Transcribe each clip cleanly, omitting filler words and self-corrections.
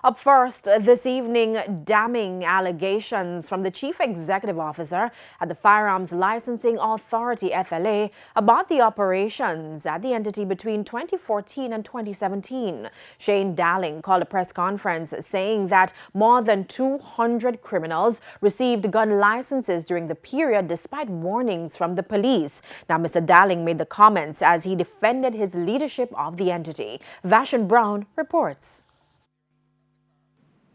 Up first this evening, damning allegations from the Chief Executive Officer at the Firearms Licensing Authority FLA about the operations at the entity between 2014 and 2017. Shane Dalling called a press conference saying that more than 200 criminals received gun licenses during the period despite warnings from the police. Now, Mr. Dalling made the comments as he defended his leadership of the entity. Vashon Brown reports.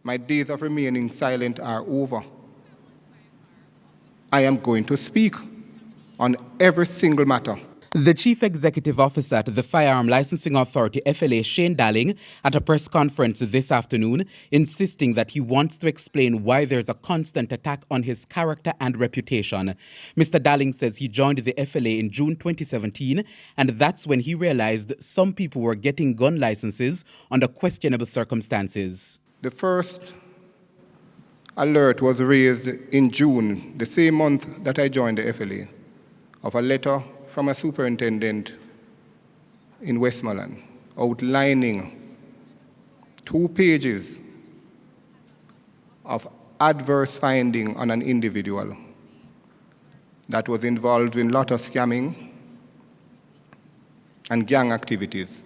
My days of remaining silent are over. I am going to speak on every single matter. The Chief Executive Officer at the Firearm Licensing Authority FLA, Shane Dalling, at a press conference this afternoon, insisting that he wants to explain why there's a constant attack on his character and reputation. Mr. Dalling says he joined the FLA in June 2017, and that's when he realized some people were getting gun licenses under questionable circumstances. The first alert was raised in June, the same month that I joined the FLA, of a letter from a superintendent in Westmoreland outlining 2 pages of adverse finding on an individual that was involved in lotto scamming and gang activities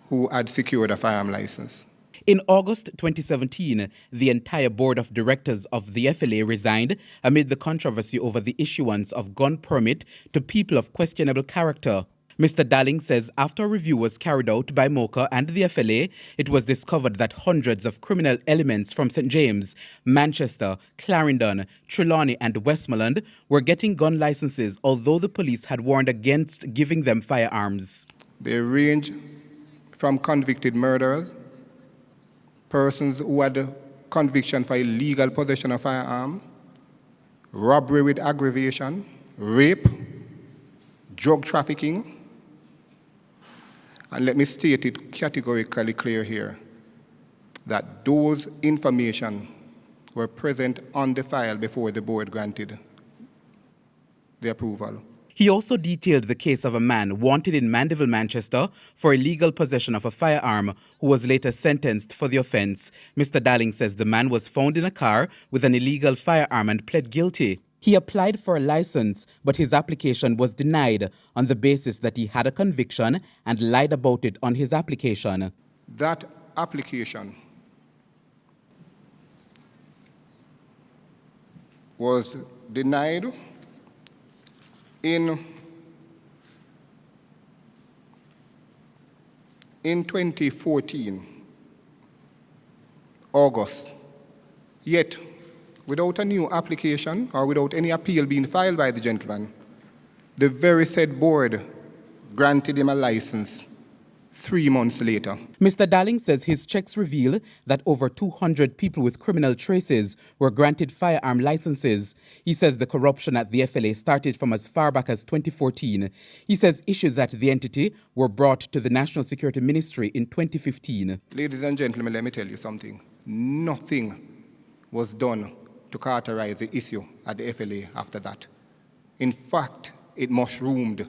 who had secured a firearm license. In August 2017, the entire board of directors of the FLA resigned amid the controversy over the issuance of gun permit to people of questionable character. Mr. Dalling says after a review was carried out by MOCA and the FLA, it was discovered that hundreds of criminal elements from St. James, Manchester, Clarendon, Trelawney and Westmoreland were getting gun licenses, although the police had warned against giving them firearms. They range from convicted murderers, persons who had conviction for illegal possession of firearm, robbery with aggravation, rape, drug trafficking. And let me state it categorically clear here that those information were present on the file before the board granted the approval. He also detailed the case of a man wanted in Mandeville, Manchester for illegal possession of a firearm who was later sentenced for the offense. Mr. Dalling says the man was found in a car with an illegal firearm and pled guilty. He applied for a license, but his application was denied on the basis that he had a conviction and lied about it on his application. That application was denied in 2014, August, yet without a new application or without any appeal being filed by the gentleman, the very said board granted him a license 3 months later. Mr. Dalling says his checks reveal that over 200 people with criminal traces were granted firearm licenses. He says the corruption at the FLA started from as far back as 2014. He says issues at the entity were brought to the National Security Ministry in 2015. Ladies and gentlemen, let me tell you something. Nothing was done to characterize the issue at the FLA after that. In fact, it mushroomed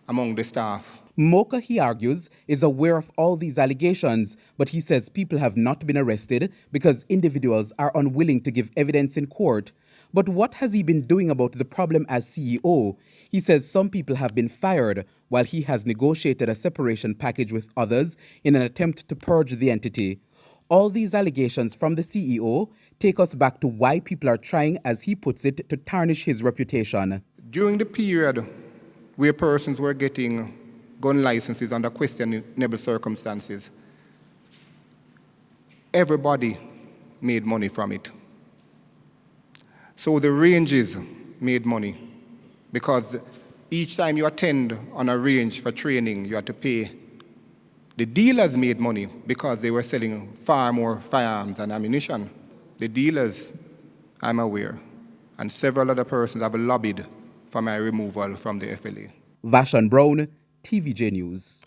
among the staff. MOCA, he argues, is aware of all these allegations, but he says people have not been arrested because individuals are unwilling to give evidence in court. But what has he been doing about the problem as CEO? He says some people have been fired while he has negotiated a separation package with others in an attempt to purge the entity. All these allegations from the CEO take us back to why people are trying, as he puts it, to tarnish his reputation. During the period where persons were getting gun licenses under questionable circumstances, everybody made money from it. So the ranges made money because each time you attend on a range for training, you had to pay. The dealers made money because they were selling far more firearms and ammunition. The dealers, I'm aware, and several other persons have lobbied for my removal from the FLA. Vashon Brown, TVJ News.